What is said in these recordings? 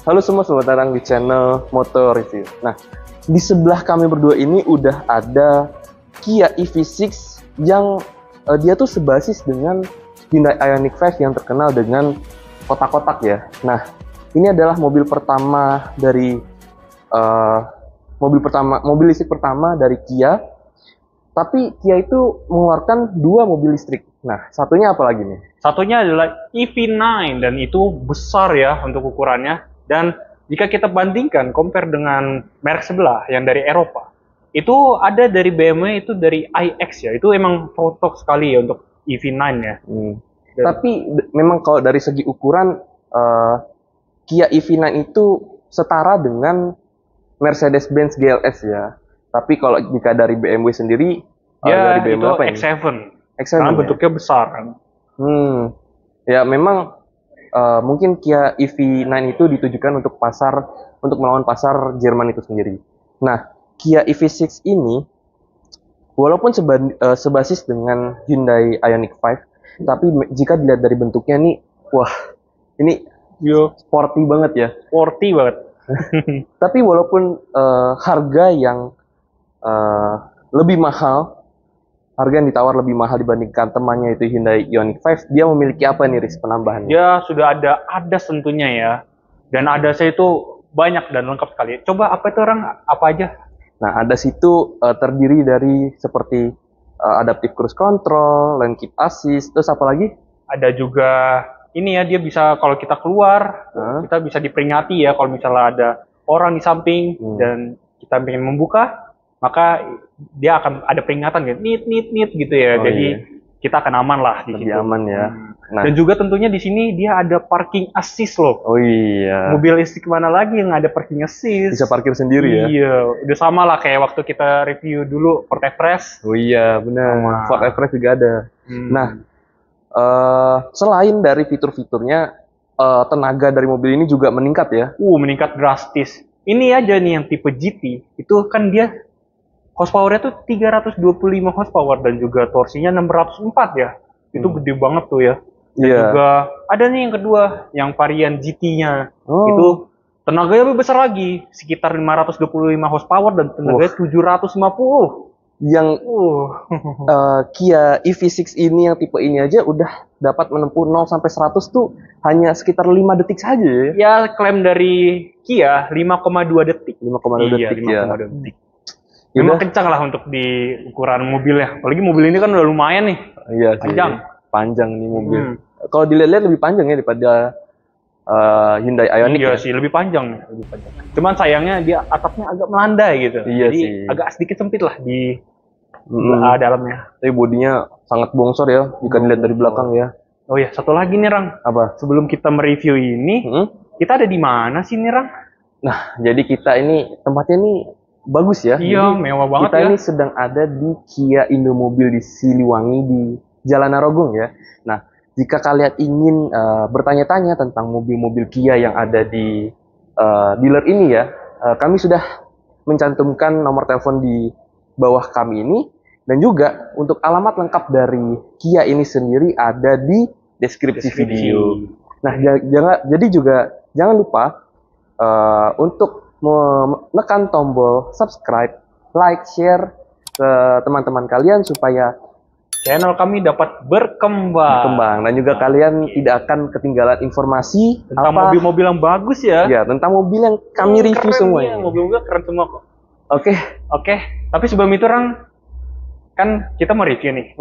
Halo semua sobat Tarang di channel Motor Review. Nah, di sebelah kami berdua ini udah ada Kia EV6 yang dia tuh sebasis dengan Hyundai Ioniq 5 yang terkenal dengan kotak-kotak ya. Nah, ini adalah mobil pertama dari mobil listrik pertama dari Kia. Tapi Kia itu mengeluarkan 2 mobil listrik. Nah, satunya apa lagi nih? Satunya adalah EV9 dan itu besar ya untuk ukurannya. Dan jika kita bandingkan, compare dengan merek sebelah yang dari Eropa, itu ada dari BMW, itu dari iX ya. Itu emang cocok sekali ya untuk EV9 ya. Tapi memang kalau dari segi ukuran Kia EV9 itu setara dengan Mercedes-Benz GLS ya. Tapi kalau jika dari BMW sendiri, Ya, dari BMW itu apa ini? X7. X7 Karena ya? bentuknya besar kan. Ya memang mungkin Kia EV9 itu ditujukan untuk melawan pasar Jerman itu sendiri. Nah, Kia EV6 ini walaupun sebasis dengan Hyundai Ioniq 5, tapi jika dilihat dari bentuknya nih, wah, ini sporty banget ya. Sporty banget. Tapi walaupun harga yang lebih mahal, harga yang ditawar lebih mahal dibandingkan temannya itu Hyundai Ioniq 5, dia memiliki apa nih Riz penambahannya? Ya sudah ada ADAS tentunya ya. Dan ADAS-nya itu banyak dan lengkap sekali. Coba apa itu orang? Apa aja? Nah, ADAS itu terdiri dari seperti adaptive cruise control, lane keep assist, terus apa lagi? Ada juga ini ya, dia bisa kalau kita keluar, kita bisa diperingati ya kalau misalnya ada orang di samping dan kita ingin membuka, maka dia akan ada peringatan gitu, nit gitu ya. Jadi kita akan aman lah di Lebih situ. aman ya. Nah. Dan juga tentunya di sini dia ada parking assist loh. Oh iya. Mobil listrik mana lagi yang ada parking assist? Bisa parkir sendiri ya? Iya, udah sama lah kayak waktu kita review dulu Ford Everest. Oh iya, benar. Ford Everest juga ada. Nah, selain dari fitur-fiturnya, tenaga dari mobil ini juga meningkat ya? Meningkat drastis. Ini aja nih yang tipe GT, itu kan dia horsepower-nya tuh 325 horsepower dan juga torsinya 604 ya. Itu gede banget tuh ya. Dan juga ada nih yang kedua, yang varian GT-nya. Itu tenaganya lebih besar lagi, sekitar 525 horsepower dan tenaganya 750. Yang Kia EV6 ini yang tipe ini aja udah dapat menempuh 0 sampai 100 tuh hanya sekitar 5 detik saja ya. Ya, klaim dari Kia 5,2 detik. 5,2 detik ya. 5,2 detik. Memang kencang lah untuk di ukuran mobilnya. Apalagi mobil ini kan udah lumayan nih. Iya sih. Panjang nih mobil. Kalau dilihat-lihat lebih panjang ya daripada Hyundai Ioniq. Iya sih, lebih panjang. Cuman sayangnya dia atapnya agak melandai gitu. Iya jadi sih. agak sedikit sempit lah di dalamnya. Tapi bodinya sangat bongsor ya jika dilihat dari belakang ya. Oh ya, satu lagi nih Rang. Apa? Sebelum kita mereview ini, kita ada di mana sih nih Rang? Nah, jadi kita ini tempatnya nih bagus ya. Iya, mewah banget kita ini sedang ada di Kia Indomobil di Siliwangi di Jalan Narogong ya. Nah, jika kalian ingin bertanya-tanya tentang mobil-mobil Kia yang ada di dealer ini ya, kami sudah mencantumkan nomor telepon di bawah kami ini, dan juga untuk alamat lengkap dari Kia ini sendiri ada di deskripsi video. Nah, jadi juga jangan lupa untuk menekan tombol subscribe, like, share ke teman-teman kalian supaya channel kami dapat berkembang. Dan juga kalian tidak akan ketinggalan informasi tentang mobil-mobil yang bagus ya. Ya, tentang mobil yang kami review semuanya. Mobil-mobil keren semua kok. Oke. Tapi sebelum itu Rang, kan kita mau review nih.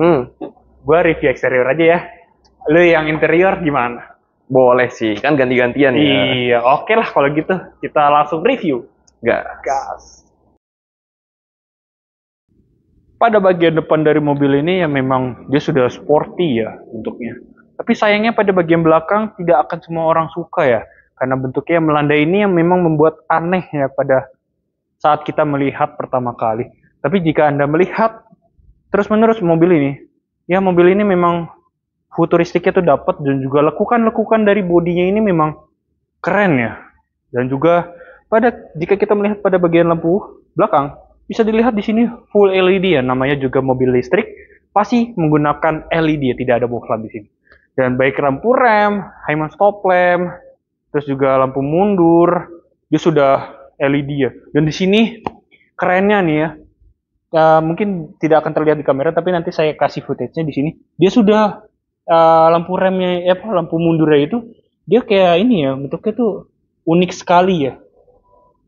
Gua review eksterior aja ya. Lu yang interior gimana? Boleh sih, kan ganti-gantian ya. Iya, oke lah kalau gitu. Kita langsung review. Gas. Pada bagian depan dari mobil ini yang memang dia sudah sporty ya bentuknya. Tapi sayangnya pada bagian belakang tidak akan semua orang suka ya. Karena bentuknya yang melandai ini yang memang membuat aneh ya pada saat kita melihat pertama kali. Tapi jika Anda melihat terus-menerus mobil ini, ya mobil ini memang futuristiknya tuh dapat, dan juga lekukan-lekukan dari bodinya ini memang keren ya. Dan juga jika kita melihat pada bagian lampu belakang, bisa dilihat di sini full LED ya, namanya juga mobil listrik, pasti menggunakan LED ya, tidak ada bohlam di sini. Dan baik lampu rem, high stop lamp, terus juga lampu mundur, dia sudah LED ya. Dan di sini kerennya nih ya, mungkin tidak akan terlihat di kamera, tapi nanti saya kasih footage-nya di sini. Dia sudah lampu remnya, lampu mundurnya itu, dia kayak ini ya, bentuknya tuh unik sekali ya,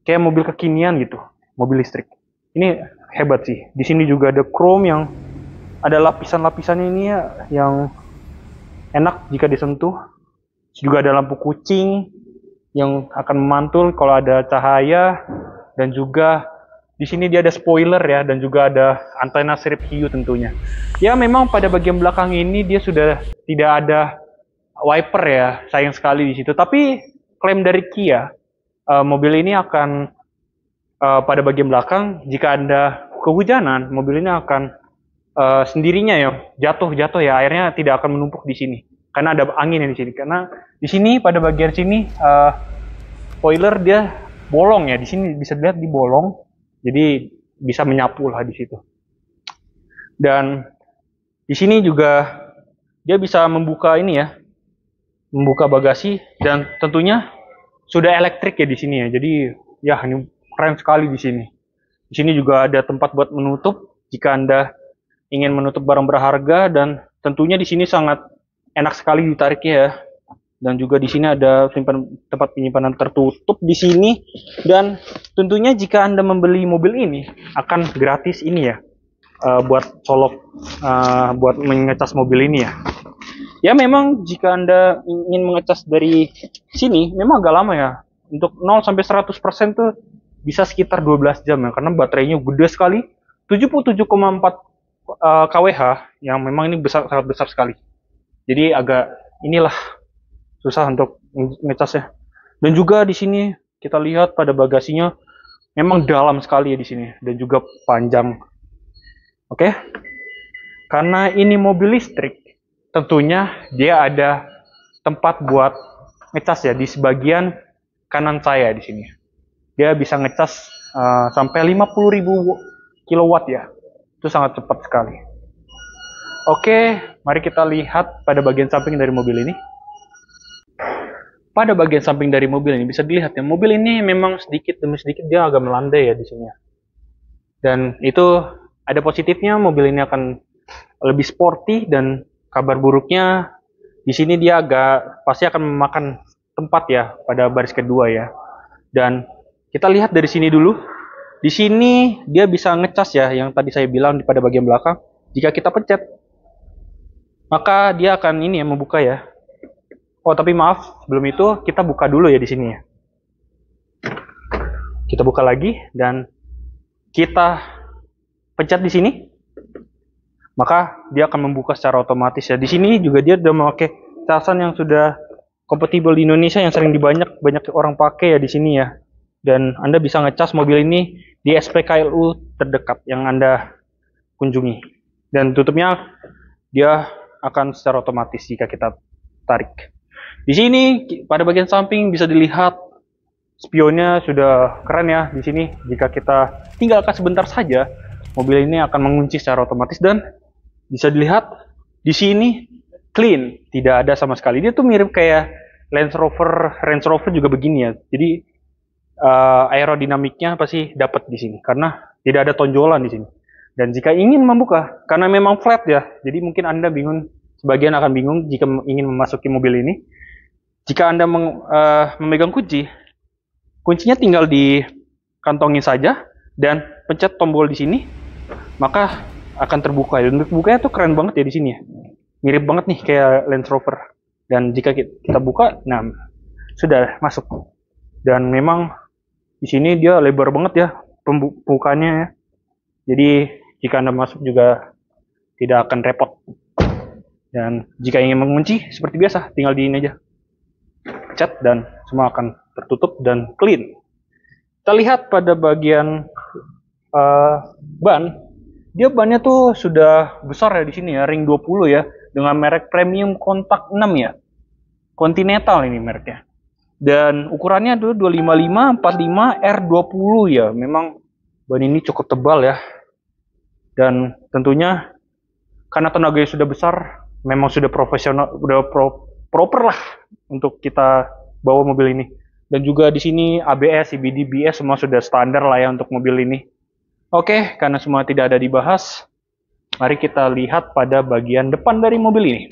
kayak mobil kekinian gitu, mobil listrik. Ini hebat sih. Di sini juga ada chrome yang ada lapisan-lapisannya ini ya, yang enak jika disentuh. Juga ada lampu kucing yang akan memantul kalau ada cahaya, dan juga di sini dia ada spoiler ya, dan juga ada antena sirip hiu tentunya. Ya memang pada bagian belakang ini dia sudah tidak ada wiper ya, sayang sekali di situ. Tapi klaim dari Kia, mobil ini akan pada bagian belakang jika Anda kehujanan, mobil ini akan sendirinya ya jatuh ya, airnya tidak akan menumpuk di sini karena ada angin di sini. Karena di sini pada bagian sini spoiler dia bolong ya, di sini bisa dilihat di bolong, jadi bisa menyapu lah di situ. Dan di sini juga dia bisa membuka ini ya, membuka bagasi, dan tentunya sudah elektrik ya di sini ya. Jadi ya ini keren sekali di sini. Di sini juga ada tempat buat menutup jika Anda ingin menutup barang berharga, dan tentunya di sini sangat enak sekali ditariknya ya. Dan juga di sini ada tempat penyimpanan tertutup di sini, dan tentunya jika Anda membeli mobil ini akan gratis ini ya, buat colok, buat mengecas mobil ini ya. Ya memang jika Anda ingin mengecas dari sini memang agak lama ya. Untuk 0 sampai 100% tuh bisa sekitar 12 jam ya, karena baterainya gede sekali, 77,4 kWh, yang memang ini sangat besar sekali. Jadi agak inilah susah untuk ngecasnya. Dan juga di sini kita lihat pada bagasinya memang dalam sekali ya di sini, dan juga panjang. Oke. Karena ini mobil listrik, tentunya dia ada tempat buat ngecas ya di sebagian kanan saya di sini. Dia bisa ngecas sampai 50.000 kilowatt ya. Itu sangat cepat sekali. Oke, mari kita lihat pada bagian samping dari mobil ini. Pada bagian samping dari mobil ini bisa dilihat ya, mobil ini memang sedikit demi sedikit dia agak melandai ya di sini. Dan itu ada positifnya, mobil ini akan lebih sporty, dan kabar buruknya di sini dia pasti akan memakan tempat ya pada baris kedua ya. Dan kita lihat dari sini dulu. Di sini dia bisa ngecas ya, yang tadi saya bilang pada bagian belakang. Jika kita pencet, maka dia akan ini ya, membuka ya. Oh, tapi maaf, sebelum itu kita buka dulu ya di sini ya. Kita buka lagi dan kita pencet di sini, maka dia akan membuka secara otomatis ya. Di sini juga dia sudah memakai casan yang sudah kompatibel di Indonesia, yang sering banyak orang pakai ya di sini ya. Dan Anda bisa ngecas mobil ini di SPKLU terdekat yang Anda kunjungi. Dan tutupnya dia akan secara otomatis jika kita tarik. Di sini pada bagian samping bisa dilihat spionnya sudah keren ya di sini. Jika kita tinggalkan sebentar saja, mobil ini akan mengunci secara otomatis, dan bisa dilihat di sini clean, tidak ada sama sekali. Dia tuh mirip kayak Range Rover juga begini ya. Jadi aerodinamiknya pasti dapat di sini karena tidak ada tonjolan di sini. Dan jika ingin membuka, karena memang flat ya, jadi mungkin Anda bingung, sebagian akan bingung jika ingin memasuki mobil ini. Jika Anda memegang kuncinya tinggal dikantongin saja dan pencet tombol di sini, maka akan terbuka. Dan bukanya tuh keren banget ya di sini ya. Mirip banget nih kayak Land Rover. Dan jika kita buka, nah sudah masuk. Dan memang di sini dia lebar banget ya pembukaannya ya. Jadi jika Anda masuk juga tidak akan repot. Dan jika ingin mengunci seperti biasa, tinggal di ini aja. Cat dan semua akan tertutup dan clean. Kita lihat pada bagian ban, dia bannya tuh sudah besar ya di sini ya, ring 20 ya, dengan merek premium kontak 6 ya. Continental ini mereknya. Dan ukurannya tuh 255 45 R20 ya. Memang ban ini cukup tebal ya. Dan tentunya karena tenaganya sudah besar, memang sudah profesional, udah proper lah untuk kita bawa mobil ini. Dan juga di sini ABS, CBD, BS semua sudah standar lah ya untuk mobil ini. Oke, karena semua tidak ada dibahas, mari kita lihat pada bagian depan dari mobil ini.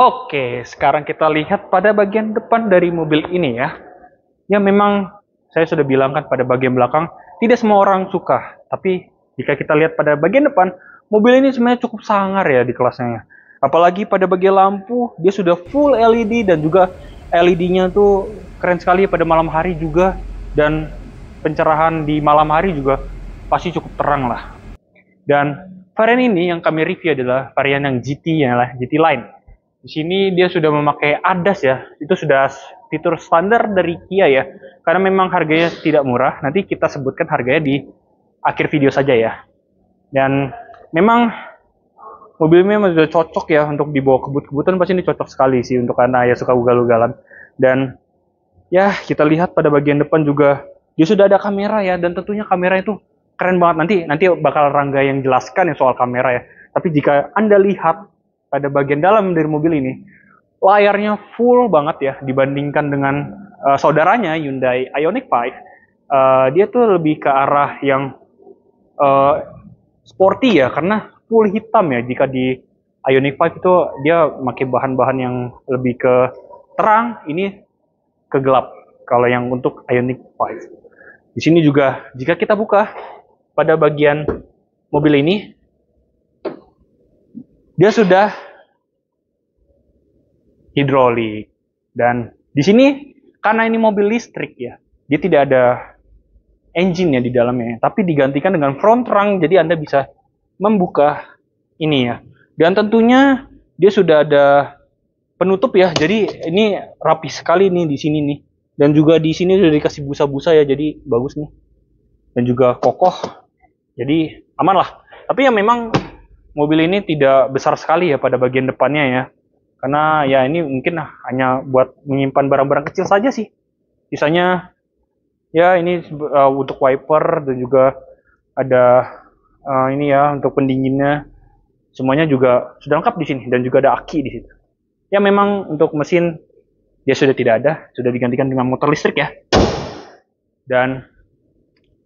Oke, sekarang kita lihat pada bagian depan dari mobil ini ya. Ya memang saya sudah bilang kan pada bagian belakang tidak semua orang suka. Tapi jika kita lihat pada bagian depan, mobil ini sebenarnya cukup sangar ya di kelasnya. Apalagi pada bagian lampu, dia sudah full LED dan juga LED-nya tuh keren sekali pada malam hari juga. Dan pencerahan di malam hari juga pasti cukup terang lah. Dan varian ini yang kami review adalah varian yang GT ya lah, GT Line. Di sini dia sudah memakai ADAS ya, itu sudah fitur standar dari Kia ya. Karena memang harganya tidak murah, nanti kita sebutkan harganya di akhir video saja ya. Dan memang mobilnya sudah cocok ya untuk dibawa kebut-kebutan, pasti ini cocok sekali sih untuk anak ya suka ugal-ugalan. Dan ya kita lihat pada bagian depan juga dia sudah ada kamera ya, dan tentunya kamera itu keren banget. Nanti bakal Rangga yang jelaskan ya soal kamera ya. Tapi jika Anda lihat pada bagian dalam dari mobil ini, layarnya full banget ya dibandingkan dengan saudaranya Hyundai Ioniq 5. Dia tuh lebih ke arah yang sporty ya, karena full hitam ya. Jika di Ioniq 5 itu dia pakai bahan-bahan yang lebih ke terang, ini ke gelap kalau yang untuk Ioniq 5. Di sini juga jika kita buka pada bagian mobil ini, dia sudah hidrolik. Dan di sini karena ini mobil listrik ya, dia tidak ada engine ya di dalamnya, tapi digantikan dengan front trunk, jadi Anda bisa membuka ini ya. Dan tentunya dia sudah ada penutup ya, jadi ini rapi sekali nih di sini nih. Dan juga di sini sudah dikasih busa-busa ya, jadi bagus nih. Dan juga kokoh, jadi aman lah. Tapi ya memang mobil ini tidak besar sekali ya pada bagian depannya ya. Karena ya ini mungkin hanya buat menyimpan barang-barang kecil saja sih. Sisanya ya ini untuk wiper, dan juga ada ini ya untuk pendinginnya. Semuanya juga sudah lengkap di sini, dan juga ada aki di situ. Ya memang untuk mesin dia sudah tidak ada, sudah digantikan dengan motor listrik ya. Dan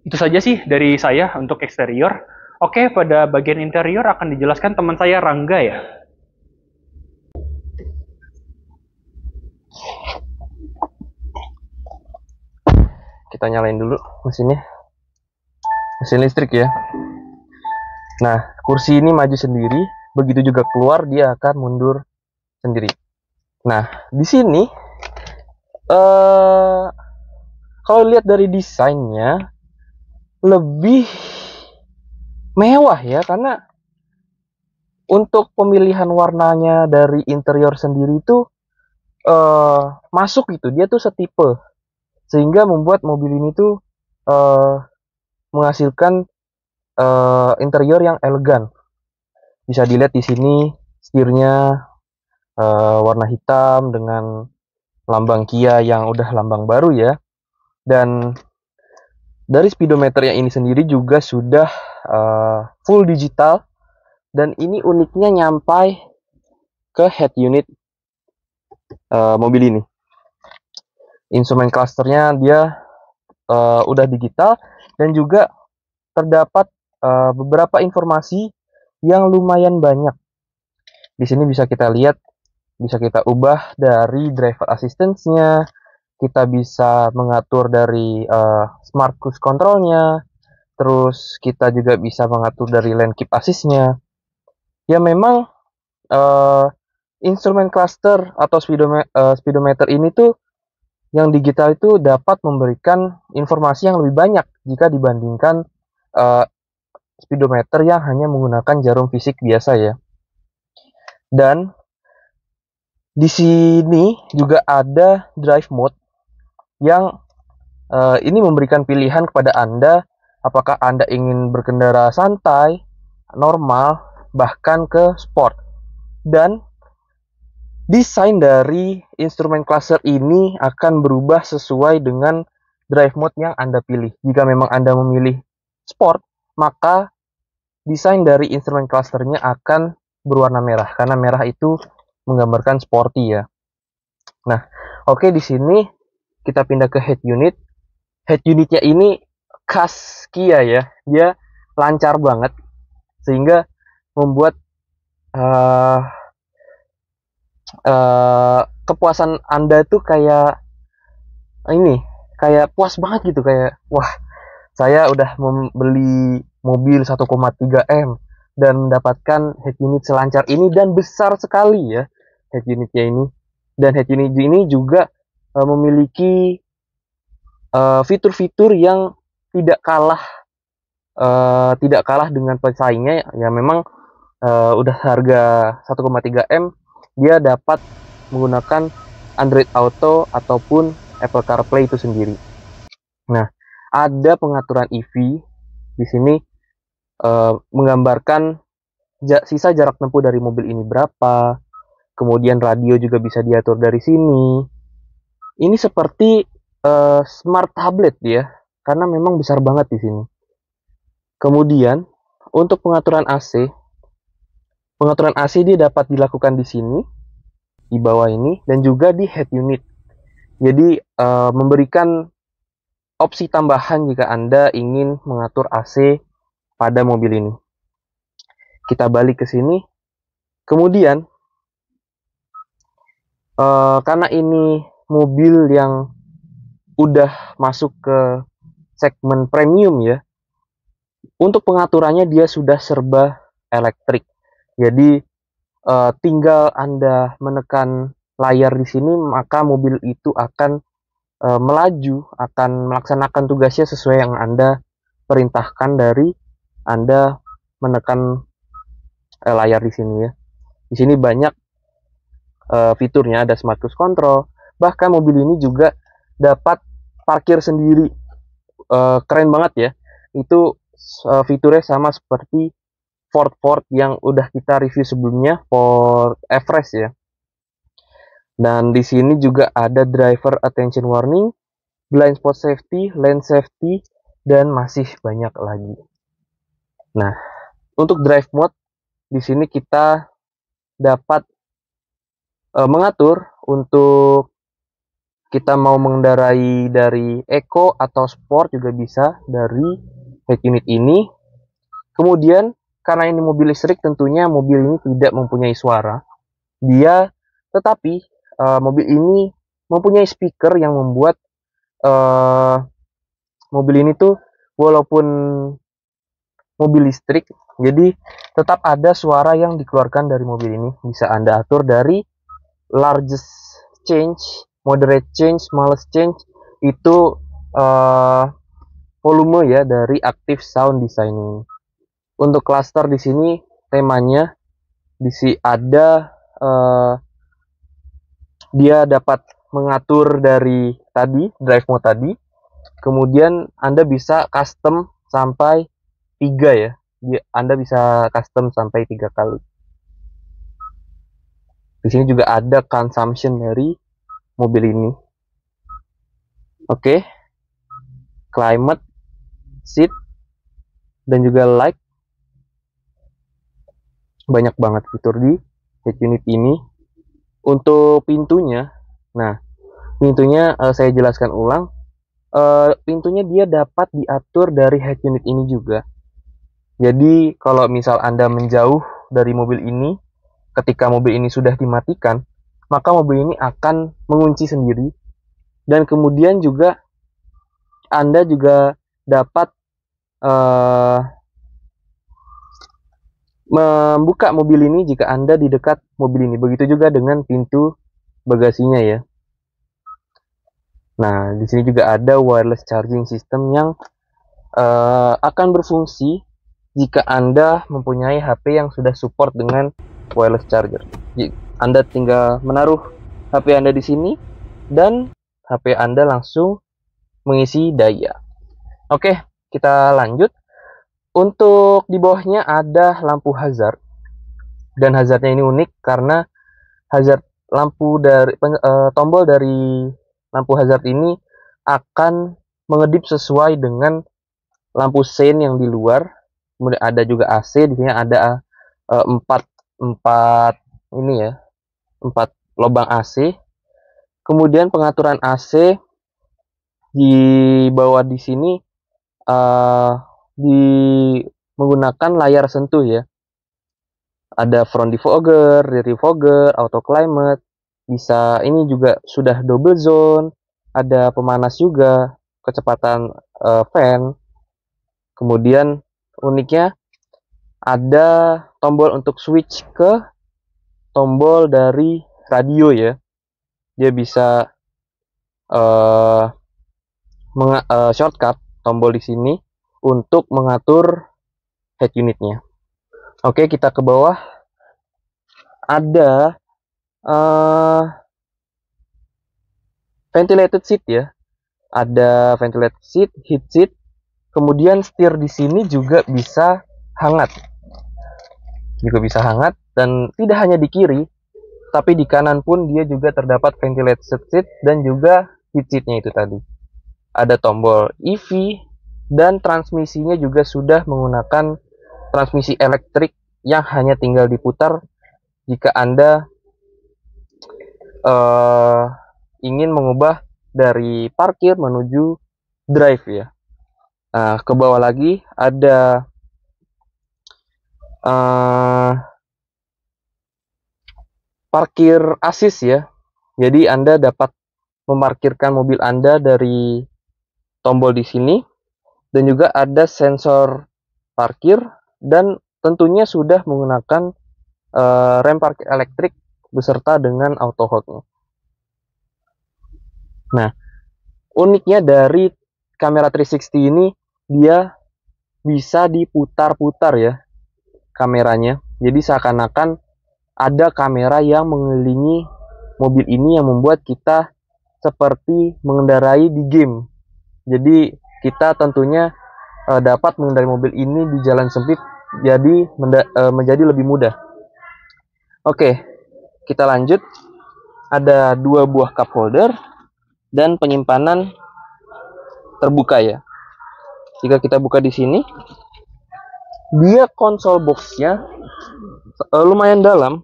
itu saja sih dari saya untuk eksterior. Oke, pada bagian interior akan dijelaskan teman saya Rangga ya. Kita nyalain dulu mesinnya. Mesin listrik ya. Nah, kursi ini maju sendiri, begitu juga keluar dia akan mundur sendiri. Nah, di sini kalau lihat dari desainnya lebih mewah ya, karena untuk pemilihan warnanya dari interior sendiri itu masuk gitu, dia tuh setipe, sehingga membuat mobil ini tuh menghasilkan interior yang elegan. Bisa dilihat di sini setirnya warna hitam dengan lambang Kia yang udah lambang baru ya. Dan dari speedometernya ini sendiri juga sudah full digital, dan ini uniknya nyampai ke head unit mobil ini. Instrumen clusternya dia udah digital, dan juga terdapat beberapa informasi yang lumayan banyak. Di sini bisa kita lihat, bisa kita ubah dari driver assistance-nya, kita bisa mengatur dari smart cruise control-nya, terus kita juga bisa mengatur dari lane keep assist-nya. Ya memang instrumen cluster atau speedometer ini tuh yang digital itu dapat memberikan informasi yang lebih banyak jika dibandingkan speedometer yang hanya menggunakan jarum fisik biasa ya. Dan di sini juga ada drive mode yang ini memberikan pilihan kepada Anda apakah Anda ingin berkendara santai, normal, bahkan ke sport. Dan desain dari instrumen cluster ini akan berubah sesuai dengan drive mode yang Anda pilih. Jika memang Anda memilih sport, maka desain dari instrumen clusternya akan berwarna merah, karena merah itu menggambarkan sporty ya. Nah, Oke, di sini kita pindah ke head unit. Head unitnya ini khas Kia ya, dia lancar banget sehingga membuat uh, kepuasan Anda tuh kayak ini, kayak puas banget gitu, kayak wah, saya udah membeli mobil 1,3 M dan mendapatkan head unit selancar ini dan besar sekali ya head unitnya ini. Dan head unit ini juga memiliki fitur-fitur yang tidak kalah dengan pesaingnya ya. Memang udah harga 1,3 M, dia dapat menggunakan Android Auto ataupun Apple CarPlay itu sendiri. Nah, ada pengaturan EV di sini, menggambarkan sisa jarak tempuh dari mobil ini berapa. Kemudian radio juga bisa diatur dari sini. Ini seperti smart tablet ya, karena memang besar banget di sini. Kemudian untuk pengaturan AC dia dapat dilakukan di sini, di bawah ini, dan juga di head unit. Jadi memberikan opsi tambahan jika Anda ingin mengatur AC pada mobil ini. Kita balik ke sini. Kemudian karena ini mobil yang udah masuk ke segmen premium ya, untuk pengaturannya dia sudah serba elektrik. Jadi tinggal Anda menekan layar di sini, maka mobil itu akan melaju, akan melaksanakan tugasnya sesuai yang Anda perintahkan dari Anda menekan layar di sini ya. Di sini banyak fiturnya, ada smart cruise control. Bahkan mobil ini juga dapat parkir sendiri. Keren banget ya. Itu fiturnya sama seperti Ford yang udah kita review sebelumnya, Ford Everest ya. Dan di sini juga ada driver attention warning, blind spot safety, lane safety, dan masih banyak lagi. Nah, untuk drive mode di sini kita dapat mengatur untuk kita mau mengendarai dari eco atau sport juga bisa dari head unit ini. Kemudian karena ini mobil listrik, tentunya mobil ini tidak mempunyai suara. Tetapi mobil ini mempunyai speaker yang membuat mobil ini tuh walaupun mobil listrik, jadi tetap ada suara yang dikeluarkan dari mobil ini. Bisa Anda atur dari largest change, moderate change, smallest change, itu volume ya dari active sound design. Untuk cluster di sini temanya di sini ada dia dapat mengatur dari tadi drive mode tadi. Kemudian Anda bisa custom sampai 3 ya. Anda bisa custom sampai 3 kali. Di sini juga ada consumption dari mobil ini. Oke. Climate, seat, dan juga light. Banyak banget fitur di head unit ini. Untuk pintunya, nah pintunya saya jelaskan ulang. Pintunya dia dapat diatur dari head unit ini juga. Jadi kalau misal Anda menjauh dari mobil ini, ketika mobil ini sudah dimatikan, maka mobil ini akan mengunci sendiri. Dan kemudian juga Anda juga dapat membuka mobil ini jika Anda di dekat mobil ini. Begitu juga dengan pintu bagasinya ya. Nah, di sini juga ada wireless charging system yang akan berfungsi jika Anda mempunyai HP yang sudah support dengan wireless charger. Jadi, Anda tinggal menaruh HP Anda di sini dan HP Anda langsung mengisi daya. Oke, kita lanjut. Untuk di bawahnya ada lampu hazard. Dan hazardnya ini unik karena hazard lampu dari tombol dari lampu hazard ini akan mengedip sesuai dengan lampu sein yang di luar. Kemudian ada juga AC. Di sini ada 4 ini ya, 4 lubang AC. Kemudian pengaturan AC di bawah di sini di menggunakan layar sentuh ya. Ada front defogger, rear defogger, auto climate, bisa ini juga sudah double zone, ada pemanas juga, kecepatan fan. Kemudian uniknya ada tombol untuk switch ke tombol dari radio ya. Dia bisa shortcut tombol di sini untuk mengatur head unitnya. Oke, kita ke bawah. Ada ventilated seat ya. Ada ventilated seat, heat seat. Kemudian setir di sini juga bisa hangat. Dan tidak hanya di kiri, tapi di kanan pun dia juga terdapat ventilated seat dan juga heat seatnya itu tadi. Ada tombol EV dan transmisinya juga sudah menggunakan transmisi elektrik yang hanya tinggal diputar jika Anda ingin mengubah dari parkir menuju drive ya. Nah, ke bawah lagi ada parkir assist ya. Jadi Anda dapat memarkirkan mobil Anda dari tombol di sini, dan juga ada sensor parkir, dan tentunya sudah menggunakan rem parkir elektrik beserta dengan auto hold-nya. Nah, uniknya dari kamera 360 ini, dia bisa diputar-putar ya kameranya. Jadi seakan-akan ada kamera yang mengelilingi mobil ini yang membuat kita seperti mengendarai di game. Jadi kita tentunya dapat mengendarai mobil ini di jalan sempit, jadi menjadi lebih mudah. Oke, kita lanjut. Ada 2 buah cup holder dan penyimpanan terbuka ya. Jika kita buka di sini, dia konsol boxnya lumayan dalam.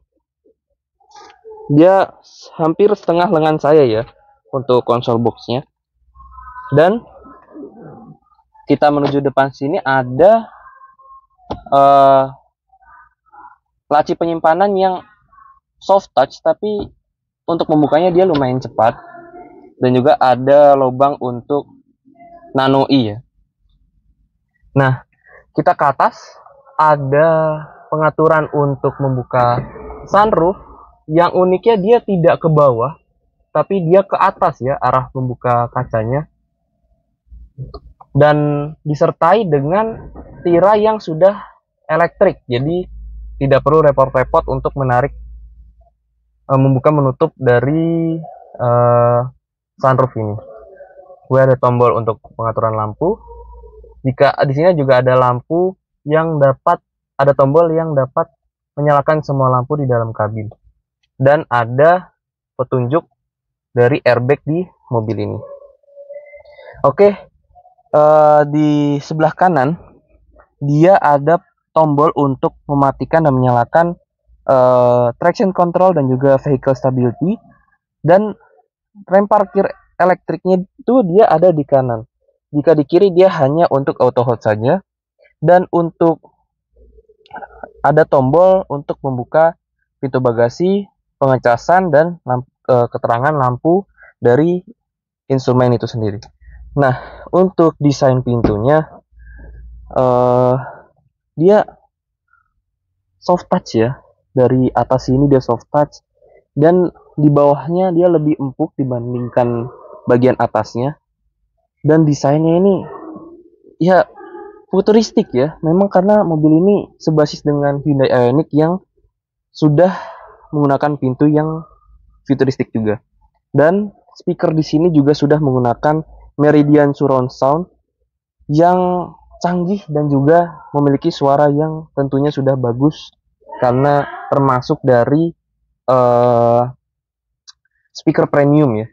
Dia hampir setengah lengan saya ya untuk konsol boxnya. Dan kita menuju depan sini ada laci penyimpanan yang soft touch, tapi untuk membukanya dia lumayan cepat. Dan juga ada lubang untuk nano i ya. Nah, kita ke atas, ada pengaturan untuk membuka sunroof. Yang uniknya dia tidak ke bawah, tapi dia ke atas ya, arah membuka kacanya. Dan disertai dengan tirai yang sudah elektrik, jadi tidak perlu repot-repot untuk menarik membuka menutup dari sunroof ini. Ada tombol untuk pengaturan lampu. Jika di sini juga ada lampu yang ada tombol yang dapat menyalakan semua lampu di dalam kabin. Dan ada petunjuk dari airbag di mobil ini. Oke, di sebelah kanan dia ada tombol untuk mematikan dan menyalakan traction control dan juga vehicle stability, dan rem parkir elektriknya itu dia ada di kanan. Jika di kiri dia hanya untuk auto hold saja, dan untuk ada tombol untuk membuka pintu bagasi, pengecasan, dan keterangan lampu dari instrumen itu sendiri. Nah, untuk desain pintunya dia soft touch ya. Dari atas sini dia soft touch, dan di bawahnya dia lebih empuk dibandingkan bagian atasnya. Dan desainnya ini ya futuristik ya. Memang karena mobil ini sebasis dengan Hyundai Ioniq yang sudah menggunakan pintu yang futuristik juga. Dan speaker di sini juga sudah menggunakan Meridian Surround Sound yang canggih dan juga memiliki suara yang tentunya sudah bagus karena termasuk dari speaker premium ya.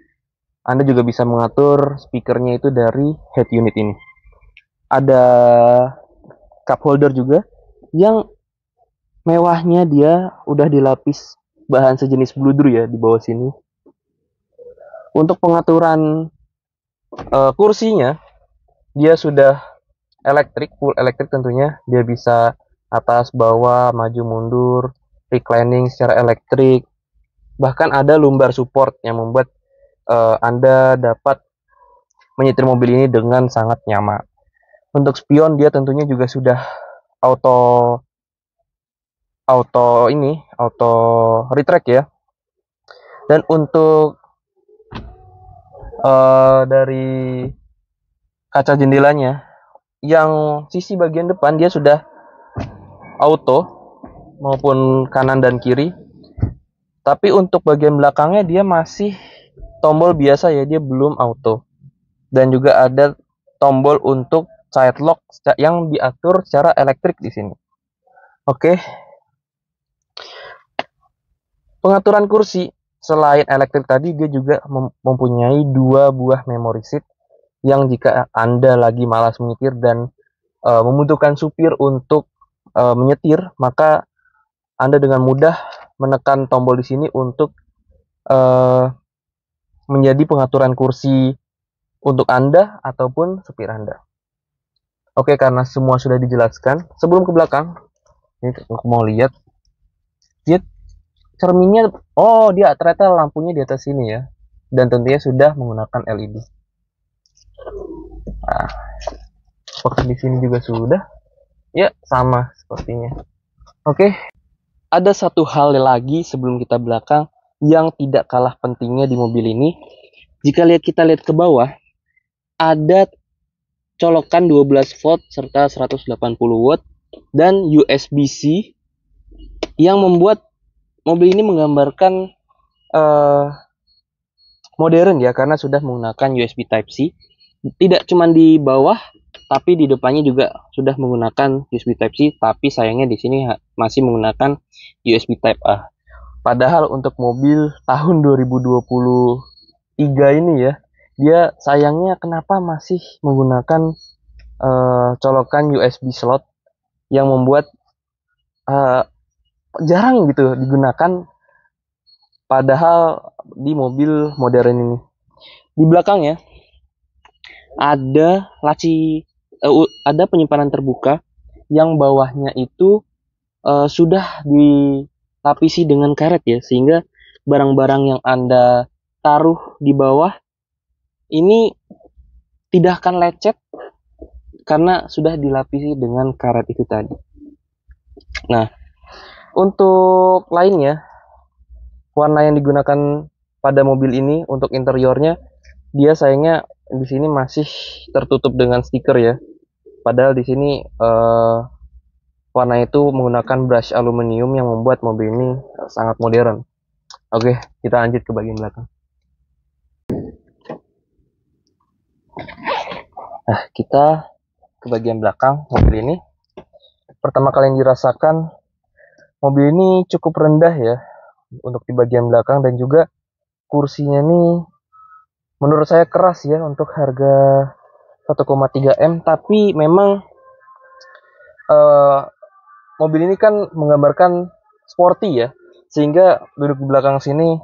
Anda juga bisa mengatur speakernya itu dari head unit ini. Ada cup holder juga yang mewahnya dia udah dilapis bahan sejenis bludru ya di bawah sini. Untuk pengaturan kursinya, dia sudah elektrik, full elektrik tentunya. Dia bisa atas, bawah, maju, mundur, reclining secara elektrik. Bahkan ada lumbar support yang membuat Anda dapat menyetir mobil ini dengan sangat nyaman. Untuk spion dia tentunya juga sudah auto auto retract ya. Dan untuk dari kaca jendelanya yang sisi bagian depan dia sudah auto maupun kanan dan kiri. Tapi untuk bagian belakangnya dia masih tombol biasa ya, dia belum auto. Dan juga ada tombol untuk side lock yang diatur secara elektrik di sini. Oke. Pengaturan kursi selain elektrik tadi, dia juga mempunyai 2 buah memory seat yang jika Anda lagi malas menyetir dan membutuhkan supir untuk menyetir, maka Anda dengan mudah menekan tombol di sini untuk menjadi pengaturan kursi untuk Anda ataupun supir Anda. Oke, karena semua sudah dijelaskan, sebelum ke belakang, ini aku mau lihat, dia cerminnya, oh dia ternyata lampunya di atas sini ya, dan tentunya sudah menggunakan LED. Nah, seperti di sini juga sudah, ya sama sepertinya. Oke, ada satu hal lagi sebelum kita belakang yang tidak kalah pentingnya di mobil ini. Jika kita lihat ke bawah, ada colokan 12 volt serta 180 watt dan USB-C yang membuat mobil ini menggambarkan modern ya, karena sudah menggunakan USB Type-C. Tidak cuma di bawah, tapi di depannya juga sudah menggunakan USB Type-C, tapi sayangnya di sini masih menggunakan USB Type A. Padahal untuk mobil tahun 2023 ini ya, dia sayangnya kenapa masih menggunakan colokan USB slot yang membuat jarang gitu digunakan, padahal di mobil modern ini. Di belakangnya ada laci, ada penyimpanan terbuka yang bawahnya itu sudah dilapisi dengan karet ya, sehingga barang-barang yang Anda taruh di bawah ini tidak akan lecet karena sudah dilapisi dengan karet itu tadi. Nah, untuk lainnya, warna yang digunakan pada mobil ini untuk interiornya, dia sayangnya di sini masih tertutup dengan stiker ya. Padahal di sini warna itu menggunakan brush aluminium yang membuat mobil ini sangat modern. Oke, kita lanjut ke bagian belakang. Nah, kita ke bagian belakang mobil ini. Pertama kali yang dirasakan, mobil ini cukup rendah ya untuk di bagian belakang, dan juga kursinya ini menurut saya keras ya untuk harga 1,3 M. Tapi memang mobil ini kan menggambarkan sporty ya, sehingga duduk di belakang sini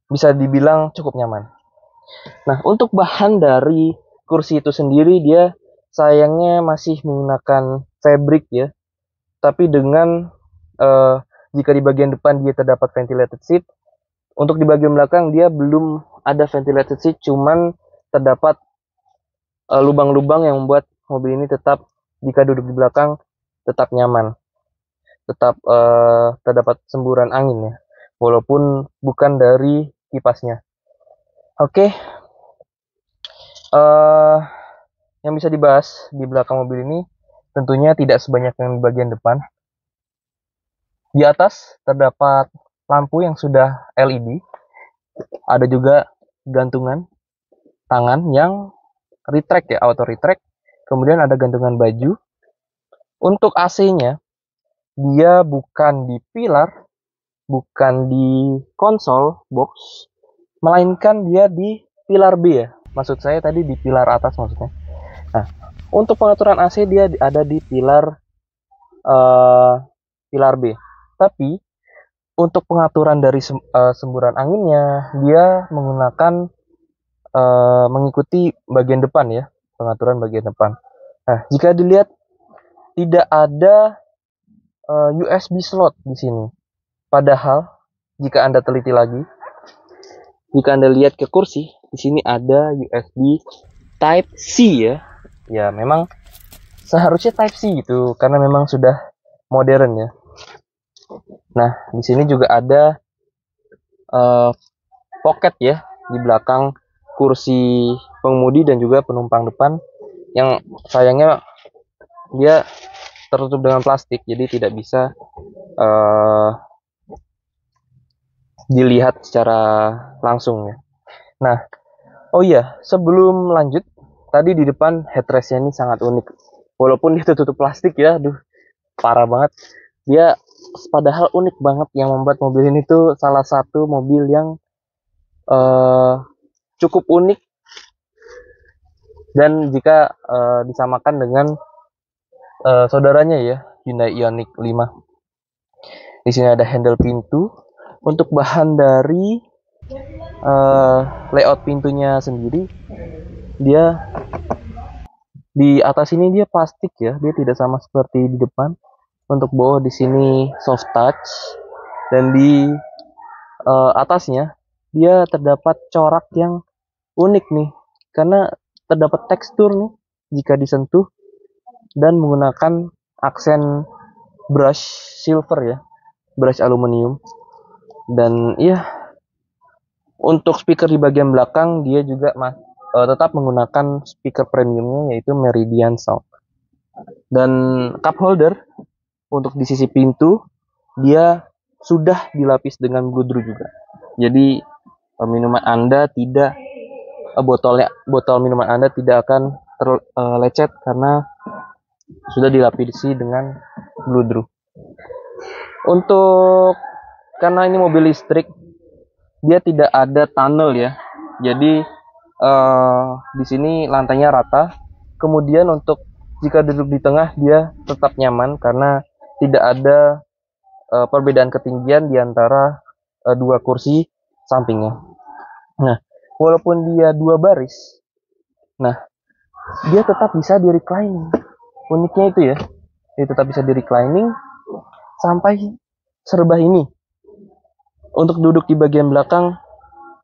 bisa dibilang cukup nyaman. Nah, untuk bahan dari kursi itu sendiri, dia sayangnya masih menggunakan fabric ya, tapi dengan jika di bagian depan dia terdapat ventilated seat, untuk di bagian belakang dia belum ada ventilated seat, cuman terdapat lubang-lubang yang membuat mobil ini tetap, jika duduk di belakang, tetap nyaman, tetap terdapat semburan angin ya, walaupun bukan dari kipasnya. Oke, yang bisa dibahas di belakang mobil ini tentunya tidak sebanyak yang di bagian depan. Di atas terdapat lampu yang sudah LED, ada juga gantungan tangan yang retract ya, auto retract. Kemudian ada gantungan baju. Untuk AC-nya, dia bukan di pilar, bukan di konsol box, melainkan dia di pilar B ya. Maksud saya tadi di pilar atas maksudnya. Nah, untuk pengaturan AC dia ada di pilar B. Tapi untuk pengaturan dari semburan anginnya, dia menggunakan mengikuti bagian depan ya, pengaturan bagian depan. Nah, jika dilihat tidak ada USB slot di sini. Padahal jika Anda teliti lagi, jika Anda lihat ke kursi, di sini ada USB Type C ya. Ya, memang seharusnya Type C gitu karena memang sudah modern ya. Nah, di sini juga ada pocket ya di belakang kursi pengemudi dan juga penumpang depan, yang sayangnya dia tertutup dengan plastik, jadi tidak bisa dilihat secara langsung ya. Nah, oh iya, sebelum lanjut, tadi di depan headrestnya ini sangat unik. Walaupun dia tertutup plastik ya, aduh, parah banget. Dia padahal unik banget, yang membuat mobil ini tuh salah satu mobil yang cukup unik. Dan jika disamakan dengan saudaranya ya, Hyundai Ioniq 5. Di sini ada handle pintu. Untuk bahan dari layout pintunya sendiri, dia di atas ini dia plastik ya, dia tidak sama seperti di depan. Untuk bawah di sini soft touch, dan di atasnya dia terdapat corak yang unik nih, karena terdapat tekstur nih jika disentuh, dan menggunakan aksen brush silver ya, brush aluminium. Dan iya, untuk speaker di bagian belakang dia juga tetap menggunakan speaker premiumnya, yaitu Meridian Sound. Dan cup holder untuk di sisi pintu dia sudah dilapis dengan bludru juga. Jadi minuman Anda tidak botol minuman Anda tidak akan lecet karena sudah dilapisi dengan bludru. Untuk karena ini mobil listrik, dia tidak ada tunnel ya. Jadi di sini lantainya rata. Kemudian untuk jika duduk di tengah dia tetap nyaman karena tidak ada perbedaan ketinggian di antara dua kursi sampingnya. Nah, walaupun dia dua baris, nah dia tetap bisa di reclining. Uniknya itu ya, dia tetap bisa di reclining sampai serebah ini. Untuk duduk di bagian belakang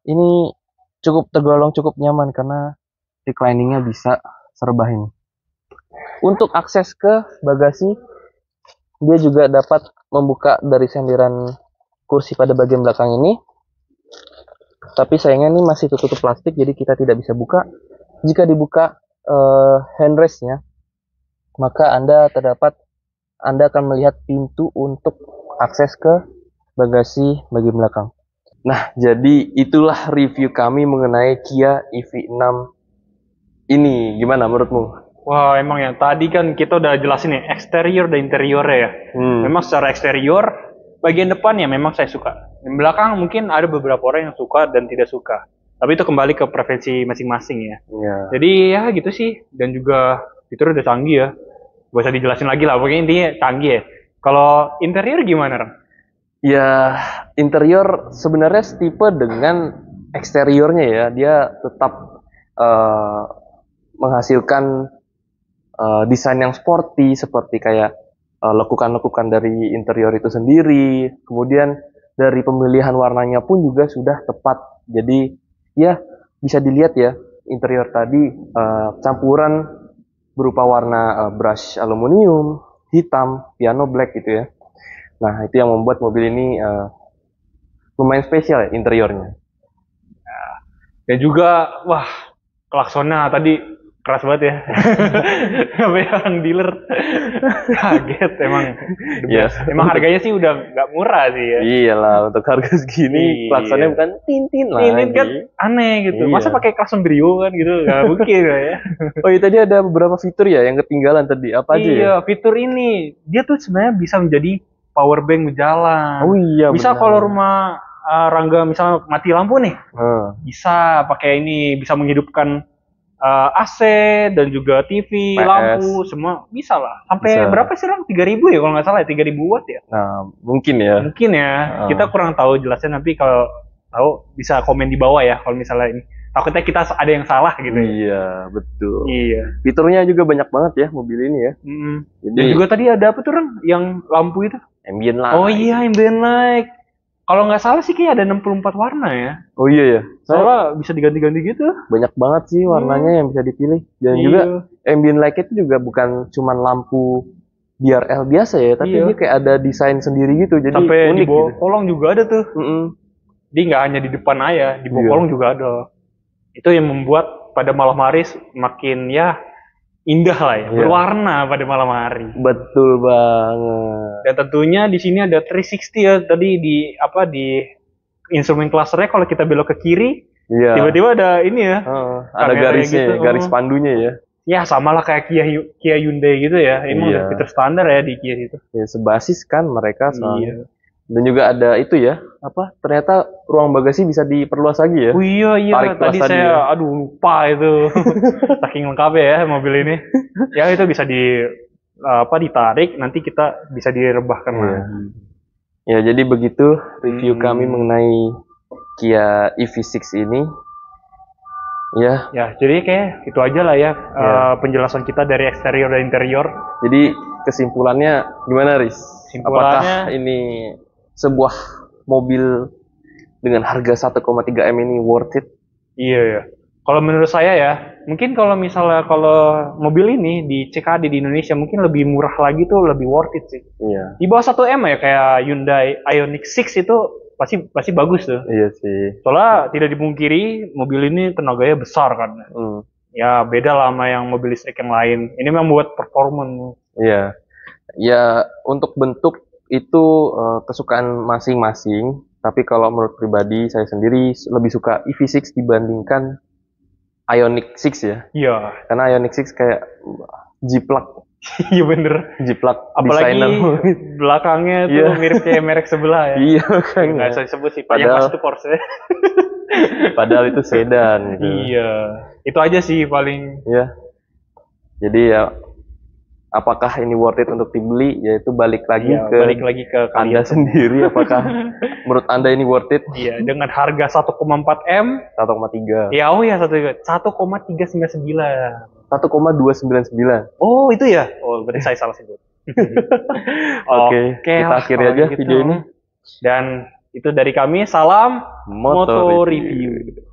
ini tergolong cukup nyaman karena recliningnya bisa serebah ini. Untuk akses ke bagasi, dia juga dapat membuka dari senderan kursi pada bagian belakang ini. Tapi sayangnya ini masih tertutup plastik, jadi kita tidak bisa buka. Jika dibuka handrestnya, maka Anda akan melihat pintu untuk akses ke bagasi bagian belakang. Nah, jadi itulah review kami mengenai Kia EV6 ini. Gimana menurutmu? Wah, emang ya. Tadi kan kita udah jelasin ya, eksterior dan interiornya ya. Memang secara eksterior, bagian depan ya memang saya suka. Di belakang mungkin ada beberapa orang yang suka dan tidak suka. Tapi itu kembali ke preferensi masing-masing ya. Jadi ya gitu sih. Dan juga fitur udah canggih ya. Gak usah dijelasin lagi lah, pokoknya intinya canggih ya. Kalau interior gimana, Rang? Ya, interior sebenarnya setipe dengan eksteriornya ya. Dia tetap menghasilkan desain yang sporty, seperti kayak lekukan-lekukan dari interior itu sendiri. Kemudian dari pemilihan warnanya pun juga sudah tepat. Jadi ya bisa dilihat ya, interior tadi campuran berupa warna brush aluminium, hitam, piano black gitu ya. Nah, itu yang membuat mobil ini lumayan spesial ya interiornya. Dan juga, wah, klaksonnya tadi keras banget ya. Sampai orang dealer kaget emang. Yes. Emang harganya sih udah nggak murah sih ya. Iyalah, untuk harga segini klaksonnya bukan tintin lagi. Tintin kan aneh gitu. Masa pakai klakson brio kan gitu? Nggak mungkin ya. Oh iya, tadi ada beberapa fitur ya yang ketinggalan tadi. Apa aja ya? Iya, fitur ini dia tuh sebenarnya bisa menjadi power bank berjalan. Oh iya, bisa kalau rumah Rangga misalnya mati lampu nih, bisa pakai ini, bisa menghidupkan AC dan juga TV, PS. lampu, semua bisa lah. Sampai Bisa. berapa sih Ram? 3.000 ya kalau nggak salah ya, 3.000 watt ya. Nah, mungkin ya. Mungkin ya. Kita kurang tahu jelasnya, tapi kalau tahu bisa komen di bawah ya kalau misalnya ini. Takutnya kita ada yang salah gitu ya. Iya, betul. Iya. Fiturnya juga banyak banget ya mobil ini ya. Dan Jadi juga tadi ada apa tuh Ram? Yang lampu itu? ambient light. Oh iya, ambient light. Kalau nggak salah sih kayak ada 64 warna ya. Oh iya ya. Soalnya bisa diganti-ganti gitu. Banyak banget sih warnanya yang bisa dipilih. Dan Iya. juga ambient light itu juga bukan cuman lampu DRL biasa ya, tapi Iya. dia kayak ada desain sendiri gitu. Jadi Sampai di unik bawah gitu. kolong juga ada tuh. Mm-mm. Jadi nggak hanya di depan aja, di bawah Iya. kolong juga ada. Itu yang membuat pada malam hari makin ya indah lah ya, Iya. berwarna pada malam hari. Betul banget. Dan tentunya di sini ada 360 ya, tadi di instrumen clusternya kalau kita belok ke kiri, Iya. tiba-tiba ada ini ya. Ada kamera garisnya, gitu. ya, garis pandunya ya. Ya sama lah kayak Kia Hyundai gitu ya. Ini Iya. udah fitur standar ya di Kia itu. Ya sebasis kan mereka Iya. soalnya. Dan juga ada itu ya, ternyata ruang bagasi bisa diperluas lagi ya. Oh iya Tarik plus tadi tadi saya ya. aduh lupa itu. Saking lengkapnya ya mobil ini. Ya itu bisa ditarik, nanti kita bisa direbahkan Iya. lagi. Ya jadi begitu review kami mengenai Kia EV6 ini. Ya, Ya, jadi kayak itu aja lah ya penjelasan kita dari eksterior dan interior. jadi kesimpulannya gimana, Riz? Kesimpulannya- Apakah ini sebuah mobil dengan harga 1,3 M ini worth it? Iya ya. Kalau menurut saya ya, mungkin kalau misalnya kalau mobil ini di CKD di Indonesia mungkin lebih murah lagi tuh, lebih worth it sih. Iya. Di bawah 1 M ya kayak Hyundai Ioniq 6 itu pasti bagus tuh. Iya sih. Soalnya tidak dipungkiri mobil ini tenaganya besar kan. Hmm, Ya beda lah sama yang mobil listrik yang lain. Ini memang buat performance. Iya. Ya untuk bentuk itu kesukaan masing-masing. Tapi kalau menurut pribadi saya sendiri lebih suka EV6 dibandingkan Ioniq 6 ya. Iya. Karena Ioniq 6 kayak jiplak Iya bener. Apalagi desainer. belakangnya tuh Iya. mirip kayak merek sebelah ya. Iya kan. Nggak usah disebut sih. Yang Padahal- pasti itu Porsche. Padahal itu sedan gitu. Iya. Itu aja sih paling. Iya. Jadi ya apakah ini worth it untuk dibeli? Yaitu balik lagi Iya, ke balik lagi ke Anda kalian. sendiri. Apakah menurut Anda ini worth it? Iya, dengan harga 1,4 M. 1,3. Ya, 1,399. 1,299. Oh, itu ya? Oh, berarti saya salah sebut. Oke, kita lah, akhiri kalau aja gitu. video ini. Dan itu dari kami, salam Moto Moto Review. Review.